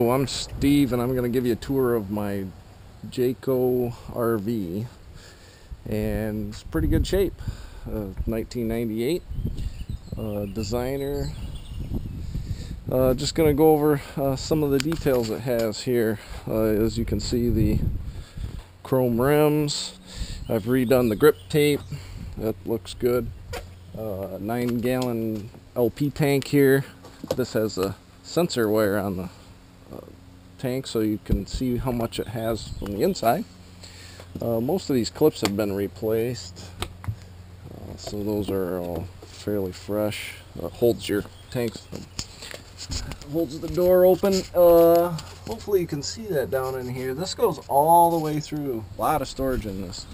I'm Steve, and I'm going to give you a tour of my Jayco RV, and it's pretty good shape. 1998 designer. Just going to go over some of the details it has here. As you can see, the chrome rims. I've redone the grip tape. That looks good. 9-gallon LP tank here. This has a sensor wire on the tank so you can see how much it has from the inside. Most of these clips have been replaced, so those are all fairly fresh. Holds your tanks, holds the door open. Hopefully you can see that down in here. This goes all the way through. A lot of storage in this.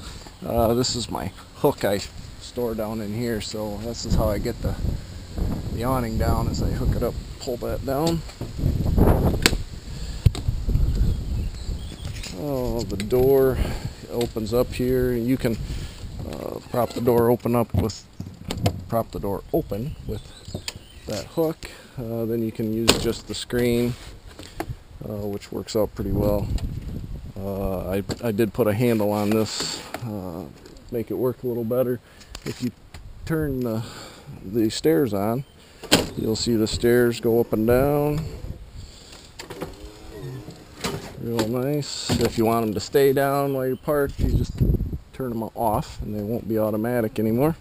This is my hook I store down in here, so this is how I get the awning down, as I hook it up, pull that down. Oh, the door opens up here. You can prop the door open with that hook. Then you can use just the screen, which works out pretty well. I did put a handle on this, make it work a little better. If you turn the stairs on, you'll see the stairs go up and down. Real nice. If you want them to stay down while you're parked, you just turn them off and they won't be automatic anymore.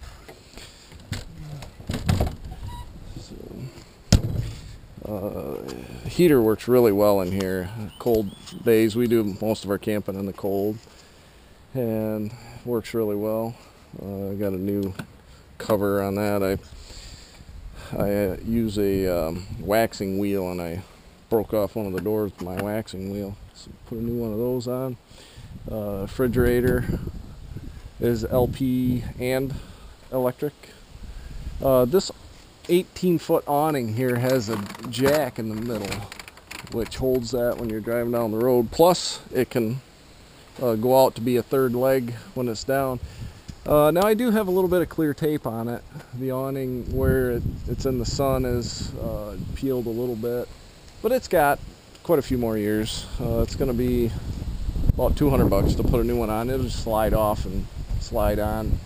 Heater works really well in here. Cold days, we do most of our camping in the cold, and works really well. I got a new cover on that. I use a waxing wheel, and I broke off one of the doors with my waxing wheel, so put a new one of those on. Refrigerator is LP and electric. This 18-foot awning here has a jack in the middle, which holds that when you're driving down the road. Plus, it can go out to be a third leg when it's down. Now I do have a little bit of clear tape on it. The awning where it's in the sun is peeled a little bit, but it's got quite a few more years. It's going to be about $200 to put a new one on. It'll just slide off and slide on.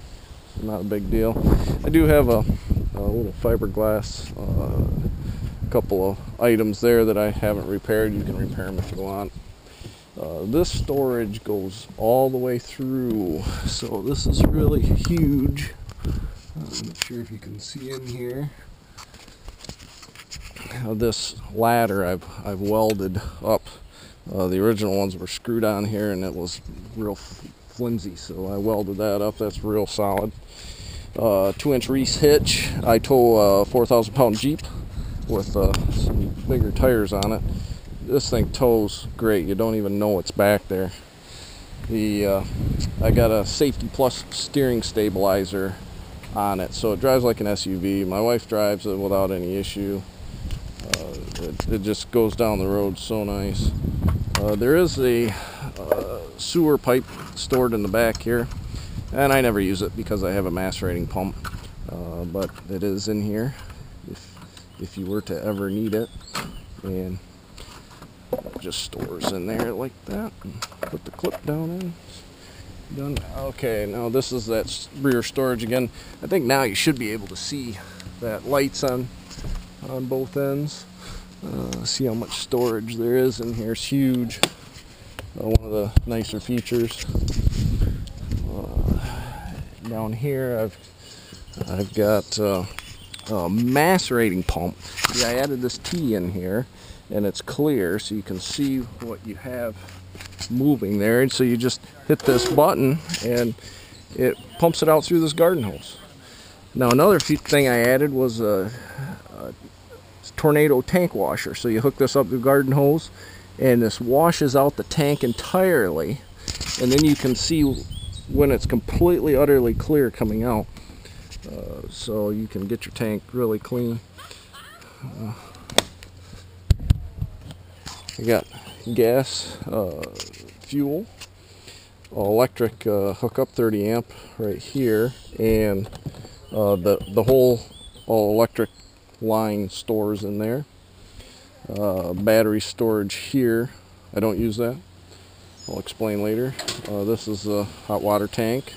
Not a big deal. I do have a little fiberglass, couple of items there that I haven't repaired. You can repair them if you want. This storage goes all the way through, so this is really huge. I'm not sure if you can see in here. This ladder I've welded up. The original ones were screwed on here and it was real flimsy, so I welded that up. That's real solid. 2-inch Reese hitch. I tow a 4,000-pound Jeep with some bigger tires on it. This thing tows great. You don't even know it's back there. I got a Safety Plus steering stabilizer on it, so it drives like an SUV. My wife drives it without any issue. It just goes down the road so nice. There is a sewer pipe stored in the back here, and I never use it because I have a macerating pump, but it is in here if you were to ever need it, and it just stores in there like that. Put the clip down in. Done. Okay, now this is that rear storage again. I think now you should be able to see that lights on both ends. See how much storage there is in here. It's huge. One of the nicer features. Down here I've got a macerating pump. See, I added this T in here, and it's clear so you can see what you have moving there, and so you just hit this button and it pumps it out through this garden hose. Now another thing I added was a tornado tank washer. So you hook this up to the garden hose and this washes out the tank entirely, and then you can see when it's completely utterly clear coming out, so you can get your tank really clean. You got gas, fuel, electric hookup 30 amp right here, and the whole all electric line stores in there. battery storage here. I don't use that. I'll explain later. This is a hot water tank.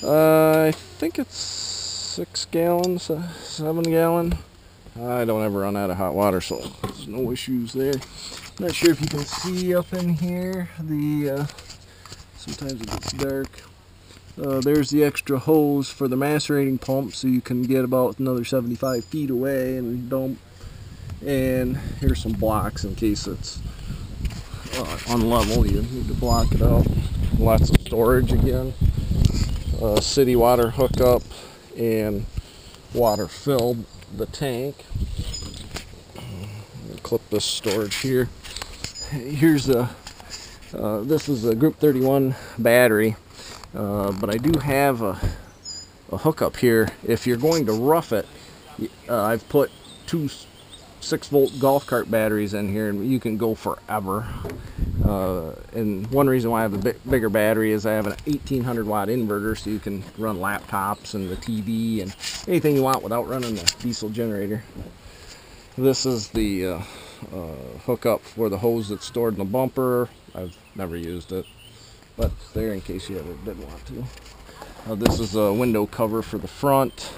I think it's 6 gallons, 7 gallon. I don't ever run out of hot water, so there's no issues there. Not sure if you can see up in here. Sometimes it gets dark. There's the extra hose for the macerating pump, so you can get about another 75 feet away and dump. And here's some blocks in case it's unlevel. You need to block it out. Lots of storage again. City water hookup and water filled the tank. Clip this storage here. Here's this is a Group 31 battery, but I do have a hookup here. If you're going to rough it, I've put 2 6-volt golf cart batteries in here, and you can go forever. And one reason why I have a bigger battery is I have an 1800 watt inverter, so you can run laptops and the TV and anything you want without running the diesel generator. This is the hookup for the hose that's stored in the bumper. I've never used it, but it's there in case you ever did want to. This is a window cover for the front.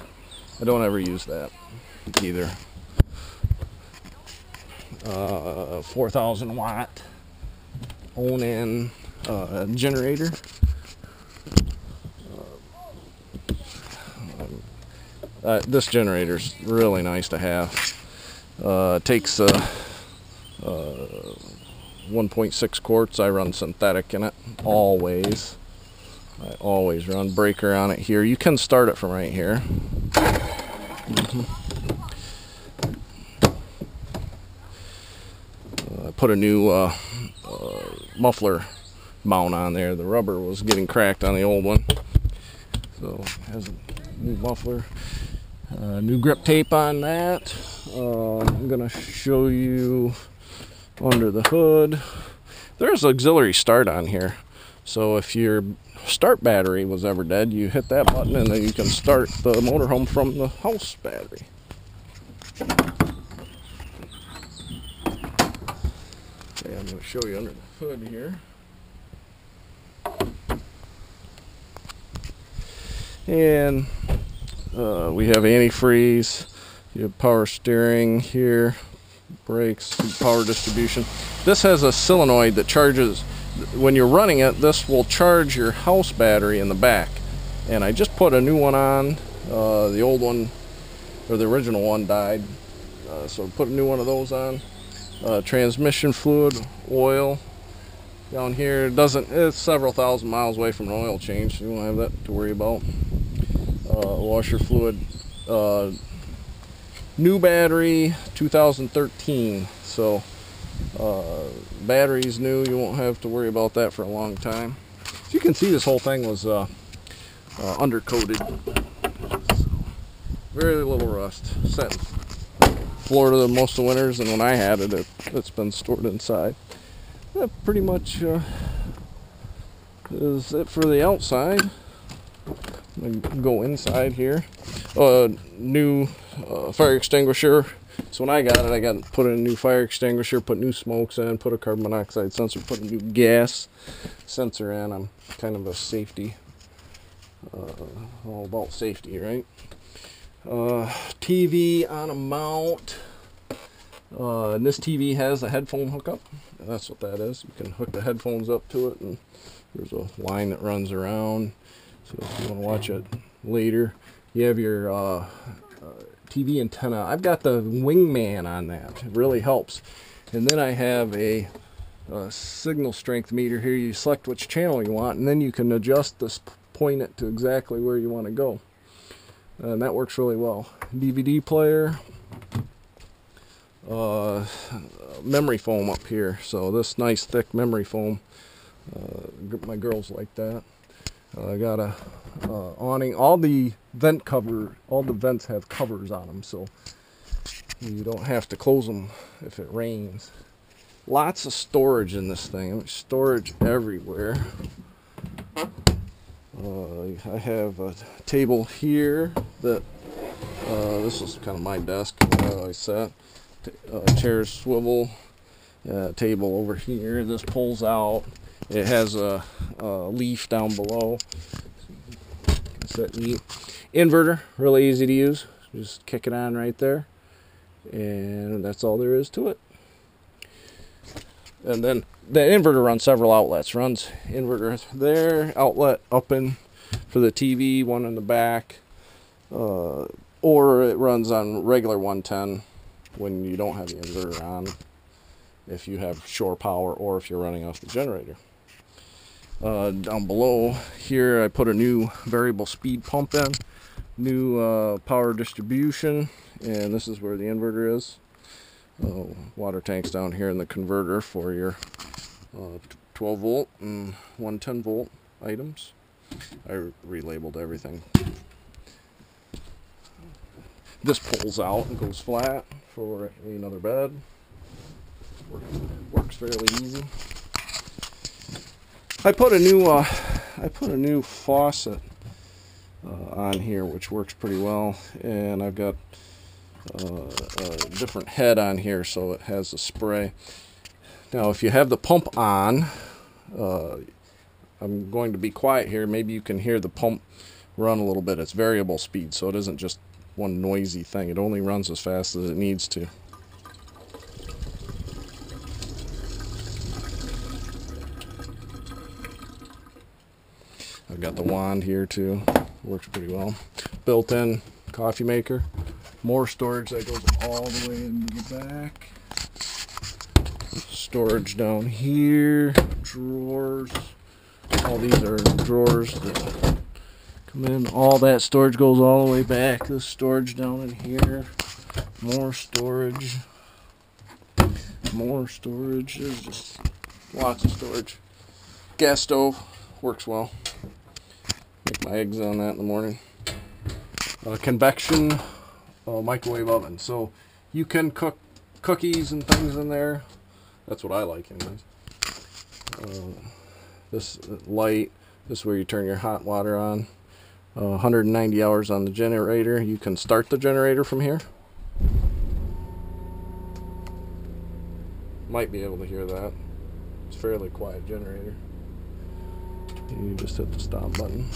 I don't ever use that either. 4,000 watt on-in generator. This generator's really nice to have. Takes 1.6 quarts. I run synthetic in it always. I always run breaker on it here. You can start it from right here. I put a new muffler mount on there. The rubber was getting cracked on the old one, so it has a new muffler. New grip tape on that. I'm gonna show you under the hood. There's auxiliary start on here, so if your start battery was ever dead, you hit that button and then you can start the motorhome from the house battery. Okay, I'm going to show you under the hood here. And we have antifreeze, you have power steering here, brakes, power distribution. This has a solenoid that charges, when you're running it, this will charge your house battery in the back. And I just put a new one on. The old one, or the original one, died. So put a new one of those on. Transmission fluid, oil down here. It's several thousand miles away from an oil change, so you won't have that to worry about. Washer fluid, new battery, 2013, so battery's new. You won't have to worry about that for a long time. As you can see, this whole thing was undercoated, so very little rust. Sat in Florida most of the winters, and when I had it, it's been stored inside. That pretty much is it for the outside. Go inside here. New fire extinguisher. So when I got it, I got to put in a new fire extinguisher, put new smokes in, put a carbon monoxide sensor, put a new gas sensor in. I'm kind of a safety, all about safety, right? TV on a mount. And this TV has a headphone hookup. That's what that is. You can hook the headphones up to it, and there's a line that runs around. So if you want to watch it later, you have your TV antenna. I've got the Wingman on that. It really helps. And then I have a signal strength meter here. You select which channel you want, and then you can adjust this, point it to exactly where you want to go. And that works really well. DVD player. Memory foam up here. So this nice thick memory foam. My girls like that. I got a awning. All the vents have covers on them, so you don't have to close them if it rains. Lots of storage in this thing. There's storage everywhere. I have a table here that this is kind of my desk where I sat. chairs swivel. Table over here. This pulls out. It has a leaf down below. Set neat. Inverter, really easy to use. Just kick it on right there, and that's all there is to it. And then the inverter runs several outlets. Runs inverter there, outlet up in for the TV, one in the back, or it runs on regular 110 when you don't have the inverter on, if you have shore power or if you're running off the generator. Down below here I put a new variable speed pump in, new power distribution, and this is where the inverter is. Water tanks down here in the converter for your 12 volt and 110 volt items. I relabeled everything. This pulls out and goes flat for another bed. Works fairly easy. I put a new faucet on here, which works pretty well, and I've got a different head on here, so it has a spray. Now, if you have the pump on, I'm going to be quiet here. Maybe you can hear the pump run a little bit. It's variable speed, so it isn't just one noisy thing. It only runs as fast as it needs to. I've got the wand here too. Works pretty well. Built-in coffee maker. More storage that goes all the way into the back. Storage down here. Drawers. All these are drawers that come in. All that storage goes all the way back. This storage down in here. More storage. More storage. There's just lots of storage. Gas stove. Works well. Make my eggs on that in the morning. Convection microwave oven. So you can cook cookies and things in there. That's what I like anyways. This light, this is where you turn your hot water on. 190 hours on the generator. You can start the generator from here. Might be able to hear that. It's a fairly quiet generator. You just hit the stop button.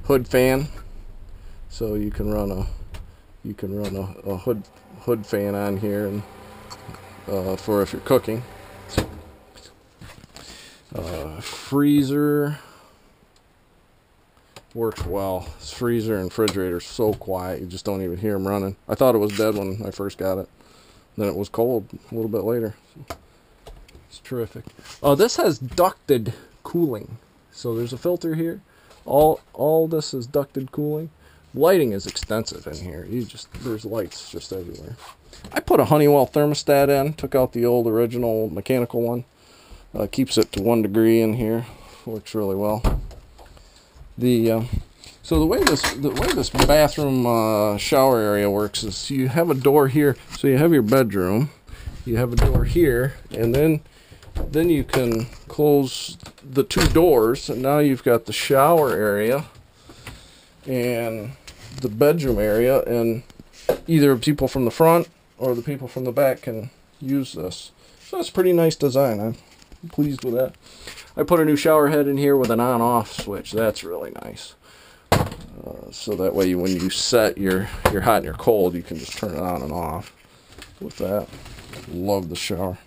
Hood fan, so you can run a hood fan on here, and for if you're cooking. Freezer works well. This freezer and refrigerator is so quiet, you just don't even hear them running. I thought it was dead when I first got it. Then it was cold a little bit later. It's terrific. This has ducted cooling. So there's a filter here. All this is ducted cooling. Lighting is extensive in here. There's lights just everywhere. I put a Honeywell thermostat in. Took out the old original mechanical one. Keeps it to 1 degree in here. Works really well. So the way this bathroom shower area works is you have a door here. So you have your bedroom. You have a door here, and then you can close the two doors, and now you've got the shower area and the bedroom area, and either people from the front or the people from the back can use this. So that's a pretty nice design. I'm pleased with that. I put a new shower head in here with an on-off switch. That's really nice. So that way when you set your hot and your cold, you can just turn it on and off with that. Love the shower.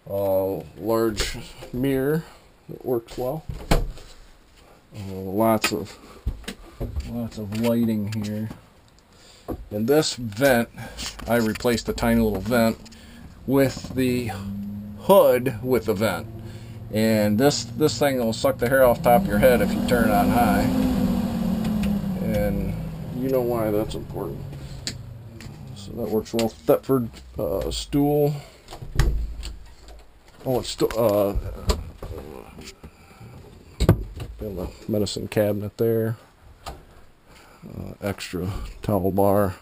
Large mirror that works well. Lots of lighting here. And this vent, I replaced a tiny little vent with the hood with the vent. And this thing will suck the hair off top of your head if you turn it on high. And you know why that's important. So that works well. Thetford stool. Oh, it's still in the medicine cabinet there. Extra towel bar.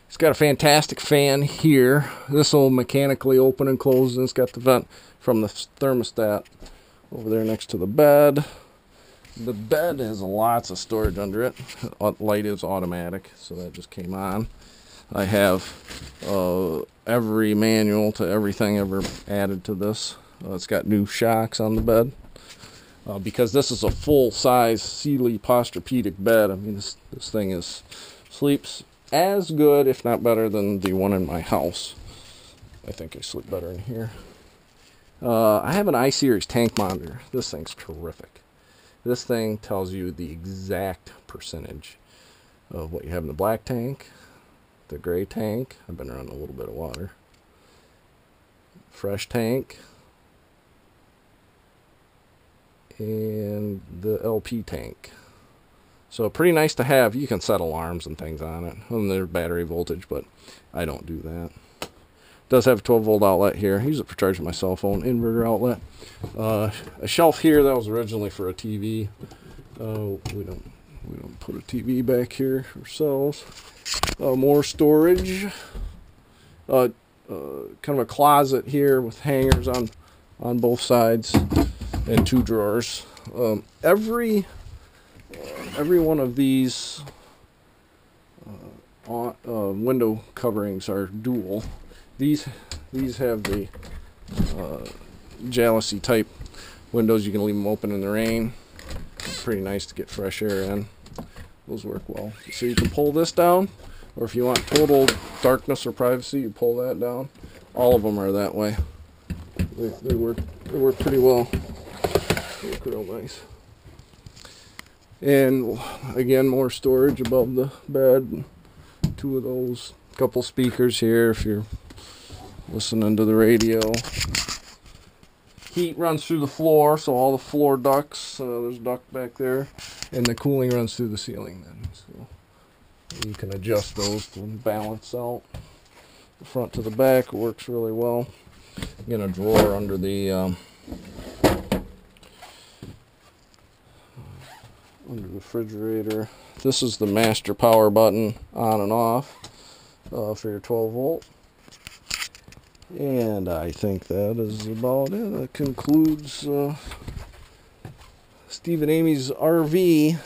It's got a fantastic fan here. This will mechanically open and close, and it's got the vent from the thermostat over there next to the bed. The bed has lots of storage under it. Light is automatic, so that just came on. I have every manual to everything ever added to this. It's got new shocks on the bed. Because this is a full-size Sealy Posturepedic bed, I mean, this thing sleeps as good, if not better, than the one in my house. I think I sleep better in here. I have an I-Series tank monitor. This thing's terrific. This thing tells you the exact percentage of what you have in the black tank, the gray tank. I've been around a little bit of water. Fresh tank. And the LP tank. So pretty nice to have. You can set alarms and things on it. And there's battery voltage, but I don't do that. It does have a 12-volt outlet here. I use it for charging my cell phone. Inverter outlet. A shelf here that was originally for a TV. We don't put a TV back here ourselves. More storage. Kind of a closet here with hangers on both sides and 2 drawers. Every one of these window coverings are dual. These have the jalousie type windows. You can leave them open in the rain. Pretty nice to get fresh air in. Those work well. So you can pull this down, or if you want total darkness or privacy, you pull that down. All of them are that way. They work pretty well. They look real nice. And again, more storage above the bed. 2 of those. Couple speakers here if you're listening to the radio. Heat runs through the floor, so all the floor ducts, there's a duct back there, and the cooling runs through the ceiling then. So you can adjust those to balance out the front to the back. It works really well. Again, a drawer under the refrigerator. This is the master power button on and off for your 12-volt. And I think that is about it. That concludes Steve and Amy's RV.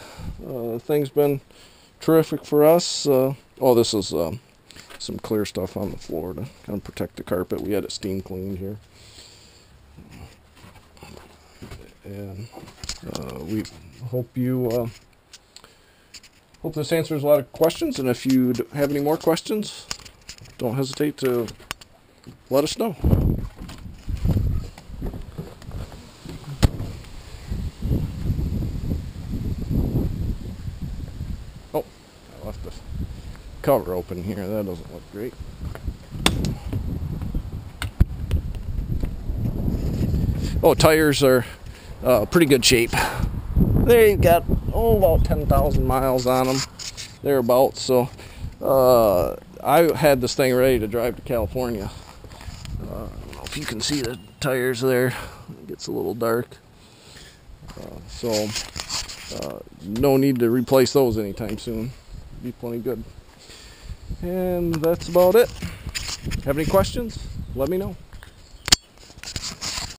Thing's been terrific for us. Oh, this is some clear stuff on the floor to kind of protect the carpet. We had it steam cleaned here. And we hope you hope this answers a lot of questions. And if you have any more questions, don't hesitate to let us know. Oh, I left the cover open here. That doesn't look great. Oh, tires are pretty good shape. They've got about 10,000 miles on them, thereabouts. So I had this thing ready to drive to California. I don't know if you can see the tires there. It gets a little dark. So no need to replace those anytime soon. Be plenty good. And that's about it. Have any questions? Let me know.